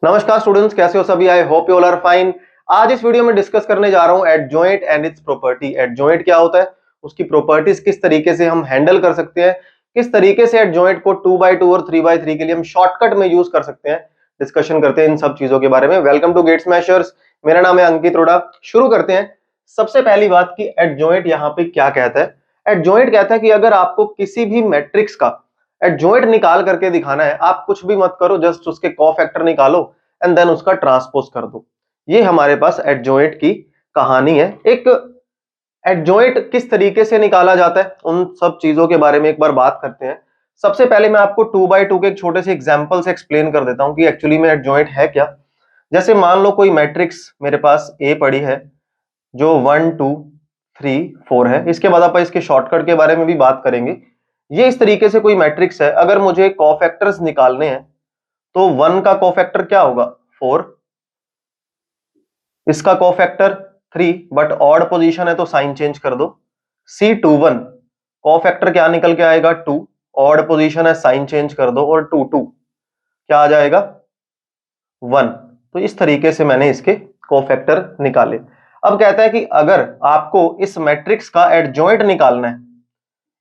नमस्कार स्टूडेंट्स, कैसे हो सभी? I hope you all are fine. आज इस वीडियो में डिस्कस करने जा रहा हूं adjoint and its property. Adjoint क्या होता है, उसकी प्रॉपर्टीज किस तरीके से हम हैंडल कर सकते हैं, किस तरीके से एडजॉइंट को 2x2 और 3x3 के लिए हम शॉर्टकट में यूज कर सकते हैं। डिस्कशन करते हैं इन सब चीजों के बारे में। Welcome to Gate Smashers. मेरा नाम है अंकित रोड़ा। शुरू करते हैं। सबसे पहली बात कि एडजॉइंट यहाँ पे क्या कहता है। एडजॉइंट कहता है कि अगर आपको किसी भी मैट्रिक्स का एडजॉइंट निकाल करके दिखाना है, आप कुछ भी मत करो, जस्ट उसके कोफैक्टर निकालो एंड देन उसका ट्रांसपोज कर दो। ये हमारे पास एडजॉइंट की कहानी है। एक एडजॉइंट किस तरीके से निकाला जाता है, उन सब चीजों के बारे में एक बार बात करते हैं। सबसे पहले मैं आपको 2x2 के एक छोटे से एग्जांपल से एक्सप्लेन कर देता हूं कि एक्चुअली में एडजॉइंट है क्या। जैसे मान लो कोई मैट्रिक्स मेरे पास ए पड़ी है जो 1 2 3 4 है। इसके बाद आप इसके शॉर्टकट के बारे में भी बात करेंगे। ये इस तरीके से कोई मैट्रिक्स है, अगर मुझे कोफैक्टर्स निकालने हैं तो 1 का कोफैक्टर क्या होगा? 4। इसका कोफैक्टर 3, बट ऑड पोजीशन है तो साइन चेंज कर दो। C21 कोफैक्टर क्या निकल के आएगा? 2। ऑड पोजीशन है, साइन चेंज कर दो, और 2 2 क्या आ जाएगा? 1। तो इस तरीके से मैंने इसके कोफैक्टर निकाले। अब कहता है कि अगर आपको इस मैट्रिक्स का एडजॉइंट निकालना है,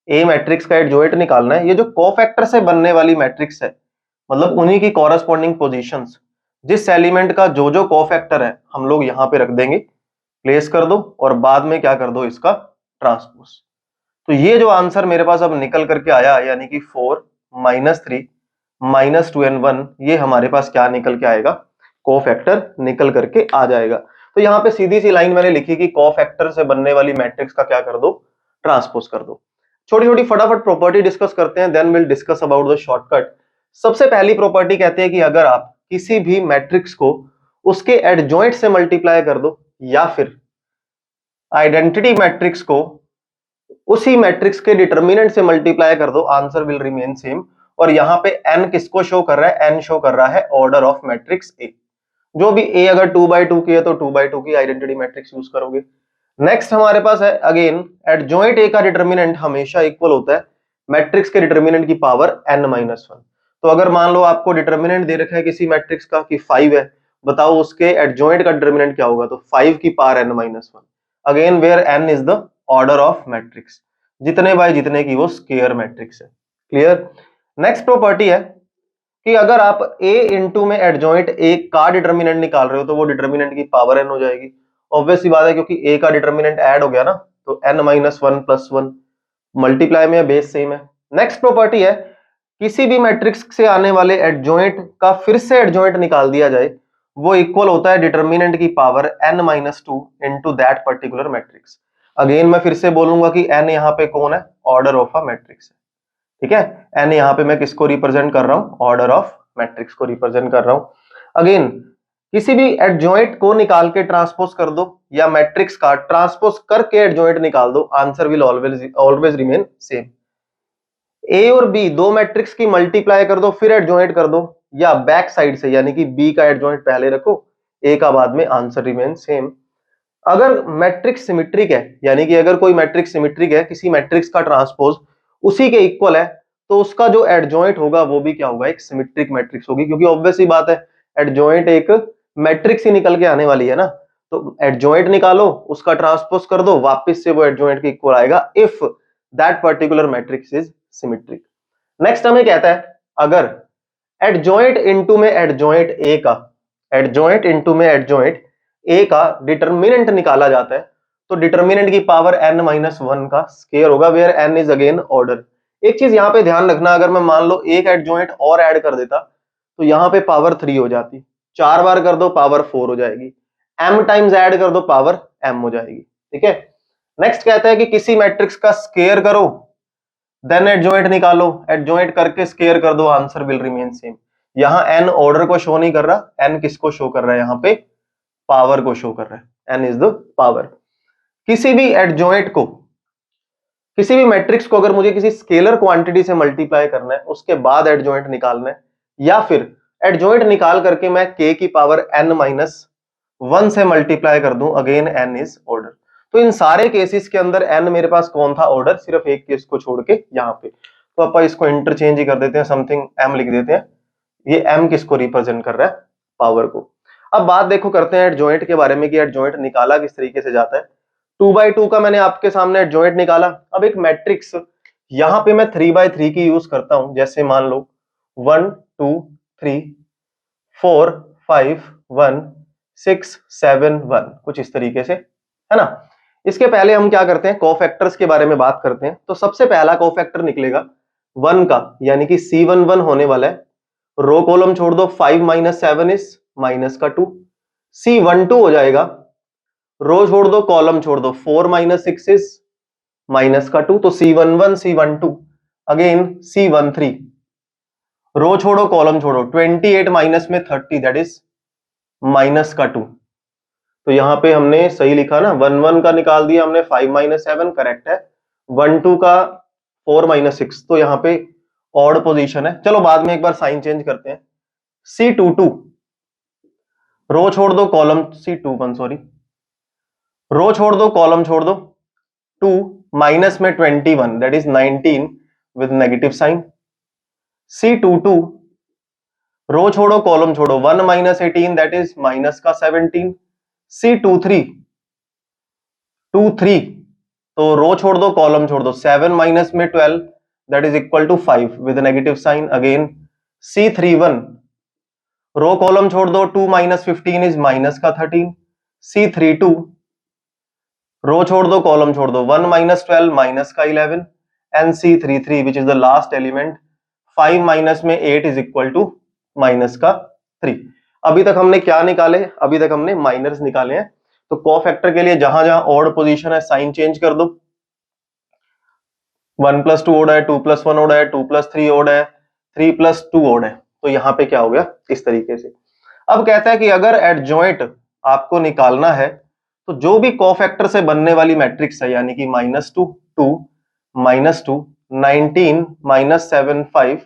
ए मैट्रिक्स का एडजॉइंट निकालना है, ये जो कोफैक्टर से बनने वाली मैट्रिक्स है, मतलब उन्हीं की कॉरस्पॉन्डिंग पोजीशंस, जिस एलिमेंट का जो जो कोफैक्टर है हम लोग यहां पे रख देंगे, प्लेस कर दो, और बाद में क्या कर दो? इसका ट्रांसपोज। तो ये जो आंसर मेरे पास अब निकल करके आया, यानी कि 4 -3 -2 एंड 1, ये हमारे पास क्या निकल के आएगा? कोफैक्टर निकल करके आ जाएगा। तो यहाँ पे सीधी सी लाइन मैंने लिखी कि कोफैक्टर से बनने वाली मैट्रिक्स का क्या कर दो? ट्रांसपोज कर दो। छोटी छोटी फटाफट प्रॉपर्टी डिस्कस करते हैं, then will discuss about the shortcut. सबसे पहली प्रॉपर्टी कहते हैं कि अगर आप किसी भी मैट्रिक्स को उसके एडजॉइंट से मल्टीप्लाई कर दो, या फिर आइडेंटिटी मैट्रिक्स को उसी मैट्रिक्स के डिटर्मिनेंट से मल्टीप्लाई कर दो, आंसर विल रिमेन सेम। और यहां पे n किसको शो कर रहा है? n शो कर रहा है ऑर्डर ऑफ मैट्रिक्स ए। जो भी a अगर 2x2 की है तो 2x2 की आइडेंटिटी मैट्रिक्स यूज करोगे। नेक्स्ट हमारे पास है अगेन एडजॉइंट ए का डिटर्मिनेंट हमेशा इक्वल होता है मैट्रिक्स के डिटर्मिनेंट की पावर n-1। तो अगर मान लो आपको डिटर्मिनेंट दे रखा है किसी मैट्रिक्स का कि 5 है, बताओ उसके एडजॉइंट का डिटर्मिनेंट क्या होगा? तो 5 की power n-1। Again where n is the order of matrix, जितने बाय जितने की वो स्क्वायर मैट्रिक्स है। क्लियर? नेक्स्ट प्रॉपर्टी है कि अगर आप a इंटू में एडजॉइंट a का डिटर्मिनेंट निकाल रहे हो तो वो डिटर्मिनेंट की पावर n हो जाएगी। ऑब्वियस सी बात है, क्योंकि a का डिटर्मिनेंट ऐड हो गया ना, तो n-1 + 1 मल्टीप्लाई में बेस सेम है। नेक्स्ट प्रॉपर्टी है किसी भी मैट्रिक्स से आने वाले एडजॉइंट का फिर से एडजॉइंट निकाल दिया जाए, वो इक्वल होता है डिटर्मिनेंट की power n-2 into that particular matrix. Again मैं फिर से बोलूंगा कि n यहाँ पे कौन है? ऑर्डर ऑफ अ मैट्रिक्स है। ठीक है, n यहाँ पे मैं किसको रिप्रेजेंट कर रहा हूं? ऑर्डर ऑफ मैट्रिक्स को रिप्रेजेंट कर रहा हूं। अगेन किसी भी एडजॉइंट को निकाल के ट्रांसपोज कर दो, या मैट्रिक्स का ट्रांसपोज करके एडजॉइंट निकाल दो, answer will always remain same. A और बी दो मैट्रिक्स की मल्टीप्लाई कर दो फिर एडजॉइंट कर दो, या बैक साइड से, यानी कि बी का एडजॉइंट पहले रखो, ए का बाद में, आंसर रिमेन सेम। अगर मैट्रिक्स सिमेट्रिक है, यानी कि अगर कोई मैट्रिक्स सिमेट्रिक है, किसी मैट्रिक्स का ट्रांसपोज उसी के इक्वल है, तो उसका जो एडजॉइंट होगा वो भी क्या होगा? एक सिमेट्रिक मैट्रिक्स होगी, क्योंकि ऑब्वियस ही बात है एडजॉइंट एक मैट्रिक्स ही निकल के आने वाली है ना। तो एडजॉइंट निकालो, उसका ट्रांसपोज कर दो, वापस से वो एडजॉइंट के इक्वल आएगा if that particular matrix is symmetric. Next हमें कहता है अगर एडजॉइंट इनटू में एडजॉइंट ए का, एडजॉइंट इनटू में एडजॉइंट ए का डिटर्मिनेंट निकाला जाता है, तो डिटर्मिनेंट की पावर n-1 का स्क्वायर होगा, where n is again order. एक चीज यहां पे ध्यान रखना, अगर मैं मान लो एक एडजॉइंट और ऐड कर देता तो यहां पे पावर 3 हो जाती, 4 बार कर दो पावर 4 हो जाएगी, m टाइम्स ऐड कर दो पावर m हो जाएगी। ठीक है। नेक्स्ट कहता है कि किसी मैट्रिक्स का स्क्वायर करो देन एडजॉइंट निकालो, एडजॉइंट करके स्क्वायर कर दो, आंसर विल रिमेन सेम। यहां n ऑर्डर को शो नहीं कर रहा, n किसको शो कर रहा है? यहां पे पावर को शो कर रहा है, n इज द पावर। किसी भी एडजॉइंट को, किसी भी मैट्रिक्स को अगर मुझे किसी स्केलर क्वांटिटी से मल्टीप्लाई करना है, उसके बाद एडजॉइंट निकालना है, या फिर एडजॉइंट निकाल करके मैं k की पावर n-1 से मल्टीप्लाई कर दूं, अगेन n इज ऑर्डर। तो इन सारे केसेस के अंदर n मेरे पास कौन था? ऑर्डर, सिर्फ एक केस को छोड़ के यहां पे। तो अपन इसको इंटरचेंज ही कर देते हैं, समथिंग m लिख देते हैं। ये m किसको रिप्रेजेंट कर रहा है? पावर को। अब बात देखो करते हैं एडजॉइंट के बारे में कि एडजॉइंट निकाला किस तरीके से जाता है। 2/2 का मैंने आपके सामने एडजॉइंट निकाला। अब एक मैट्रिक्स यहां पे मैं 3/3 की यूज करता हूं, जैसे मान लो 1 2 3 4 5 1 6 7 1, कुछ इस तरीके से, है ना। इसके पहले हम क्या करते हैं, कोफैक्टर्स के बारे में बात करते हैं। तो सबसे पहला कोफैक्टर निकलेगा 1 का, यानी कि C11 होने वाला है। रो कॉलम छोड़ दो, 5 - 7 इज माइनस का 2। C12 हो जाएगा, रो छोड़ दो कॉलम छोड़ दो, 4 - 6 इज माइनस का 2, तो C11 C12। अगेन C13, रो छोड़ो कॉलम छोड़ो, 28 माइनस में 30 दैट इज माइनस का 2। तो यहां पे हमने सही लिखा ना, 1 1 का निकाल दिया हमने, 5 - 7 करेक्ट है, 1 2 का 4 - 6, तो यहां पे ऑड पोजीशन है। चलो बाद में एक बार साइन चेंज करते हैं। C22, रो छोड़ दो कॉलम, C21 सॉरी, रो छोड़ दो कॉलम छोड़ दो, 2 माइनस में 21 that is 19 with negative sign. C22, row छोड़ो कॉलम छोड़ो, 1 - 18 दैट इज माइनस का 17। C23, 23, तो रो छोड़ दो कॉलम छोड़ दो, 7 माइनस में 12 that is equal to 5 with negative sign. Again C31, row column छोड़ दो, 2 - 15 इज माइनस का 13। C32, रो छोड़ दो कॉलम छोड़ दो, 1 - 12 माइनस का 11। And C33 which is the last element, 5 minus में 8 इज इक्वल टू माइनस का 3। अभी तक हमने क्या निकाले, अभी तक हमने माइनर्स निकाले हैं। तो कोफैक्टर के लिए जहां जहां ऑड पोजीशन है साइन चेंज कर दो। 1 + 2 ऑड है, 2 + 1 ऑड है, 2 + 3 ऑड है, 3 + 2 ऑड है। तो यहां पे क्या हो गया इस तरीके से। अब कहता है कि अगर एडजॉइंट आपको निकालना है तो जो भी कोफैक्टर से बनने वाली मैट्रिक्स है, यानी कि -2 2 -2 19 -7 5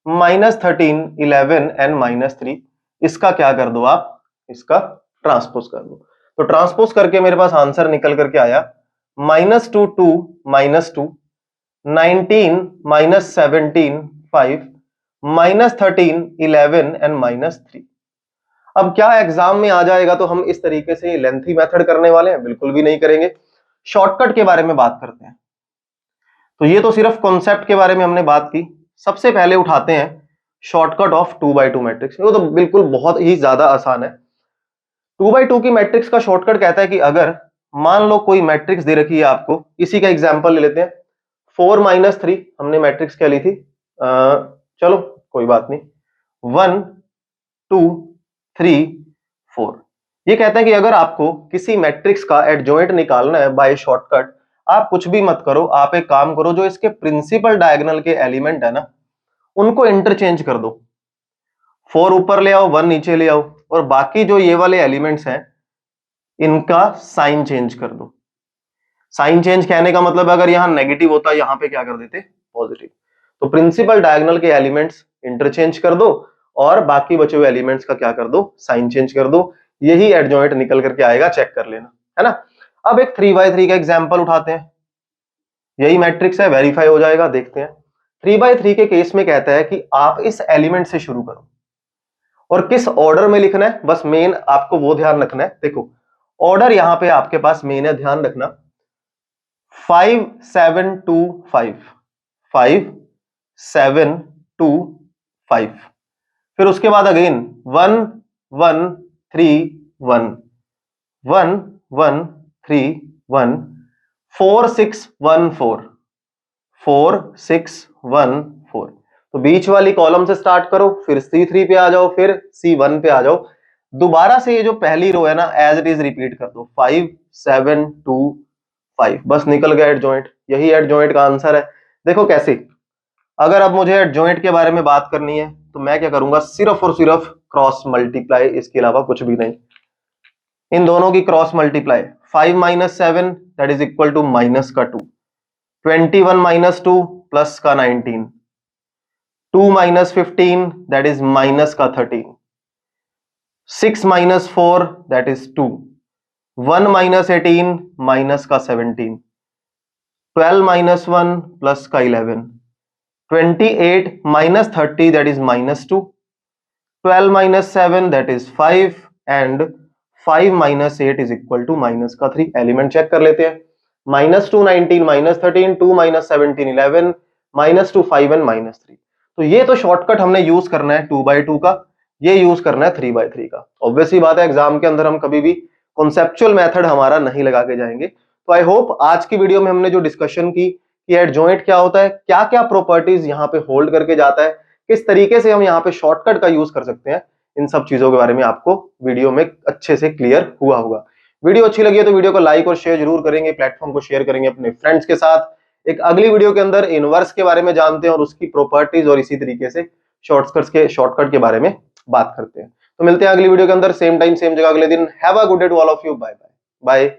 -13 11 एंड -3, इसका क्या कर दो आप, इसका ट्रांसपोज कर दो। तो ट्रांसपोज करके मेरे पास आंसर निकल करके आया -2 2 -2 19 -17 5 -13 11 एंड -3। अब क्या एग्जाम में आ जाएगा तो हम इस तरीके से लेंथी मेथड करने वाले हैं? बिल्कुल भी नहीं करेंगे। शॉर्टकट के बारे में बात करते हैं। तो ये तो सिर्फ कॉन्सेप्ट के बारे में हमने बात की। सबसे पहले उठाते हैं शॉर्टकट ऑफ 2/2 मैट्रिक्स। वो तो बिल्कुल बहुत ही ज्यादा आसान है। 2/2 की मैट्रिक्स का शॉर्टकट कहता है कि अगर मान लो कोई मैट्रिक्स दे रखी है आपको, इसी का एग्जांपल ले लेते हैं। 4 - 3 हमने मैट्रिक्स क्या ली थी, चलो कोई बात नहीं, 1 2 3 4। ये कहता है कि अगर आपको किसी मैट्रिक्स का एडजॉइंट निकालना है बाय शॉर्टकट, आप कुछ भी मत करो, आप एक काम करो, जो इसके प्रिंसिपल डायगोनल के एलिमेंट है ना, उनको इंटरचेंज कर दो। 4 ऊपर ले आओ, 1 नीचे ले आओ, और बाकी जो ये वाले एलिमेंट्स हैं इनका साइन चेंज कर दो। साइन चेंज कहने का मतलब अगर यहां नेगेटिव होता, यहां पे क्या कर देते, पॉजिटिव। तो प्रिंसिपल डायगोनल के एलिमेंट्स इंटरचेंज कर दो और बाकी बचे हुए एलिमेंट्स का क्या कर दो, साइन चेंज कर दो। यही एडजॉइंट निकल करके आएगा, चेक कर लेना, है ना। अब एक 3/3 का एग्जांपल उठाते हैं। यही मैट्रिक्स है, वेरीफाई हो जाएगा, देखते हैं। 3/3 के केस में कहता है कि आप इस एलिमेंट से शुरू करो और किस ऑर्डर में लिखना है, बस मेन आपको वो ध्यान रखना है। देखो ऑर्डर यहां पे आपके पास मेन है, ध्यान रखना, 5 7 2 5 5 7 2 5। फिर उसके बाद अगेन 1 1 3 1 1 1 3 1 4 6 1 4 4 6 1 4। तो बीच वाली कॉलम से स्टार्ट करो, फिर C3 पे आ जाओ, फिर C1 पे आ जाओ। दोबारा से ये जो पहली रो है ना, एज इट इज रिपीट कर दो, 5 7 2 5। बस निकल गया एडजॉइंट। यही एडजॉइंट का आंसर है। देखो कैसे, अगर अब मुझे एडजॉइंट के बारे में बात करनी है तो मैं क्या करूंगा, सिर्फ और सिर्फ क्रॉस मल्टीप्लाई, इसके अलावा कुछ भी नहीं। इन दोनों की cross multiply, 5 - 7 that is equal to minus का 2, 21 - 2 प्लस का 19, 2 - 15 दैट इज माइनस का 13, 6 - 4 दैट इज 2, 1 - 18 माइनस का 17, 12 - 1 प्लस का 11, 28 - 30 that is -2, 12 minus 7 that is 5 and 5 minus 8 is equal to minus का 3। एलिमेंट चेक कर लेते हैं। -2 19, -13 2, -17 11, -2 5 एंड -3। तो ये तो शॉर्टकट हमने यूज करना है 2/2 का, ये यूज करना है 3/3 का। ऑब्वियसली बात है, एग्जाम के अंदर हम कभी भी कॉन्सेप्चुअल मेथड हमारा नहीं लगा के जाएंगे। तो आई होप आज की वीडियो में हमने जो डिस्कशन की कि एडजॉइंट क्या होता है, क्या क्या प्रॉपर्टीज यहाँ पे होल्ड करके जाता है, किस तरीके से हम यहाँ पे शॉर्टकट का यूज कर सकते हैं, इन सब चीजों के बारे में आपको वीडियो में अच्छे से क्लियर हुआ होगा। वीडियो अच्छी लगी है तो वीडियो को लाइक और शेयर जरूर करेंगे, प्लेटफॉर्म को शेयर करेंगे अपने फ्रेंड्स के साथ। एक अगली वीडियो के अंदर इनवर्स के बारे में जानते हैं और उसकी प्रॉपर्टीज और इसी तरीके से शॉर्टकट के बारे में बात करते हैं। तो मिलते हैं अगली वीडियो के अंदर, सेम टाइम सेम जगह अगले दिन। Have a good day to all of you. Bye bye bye.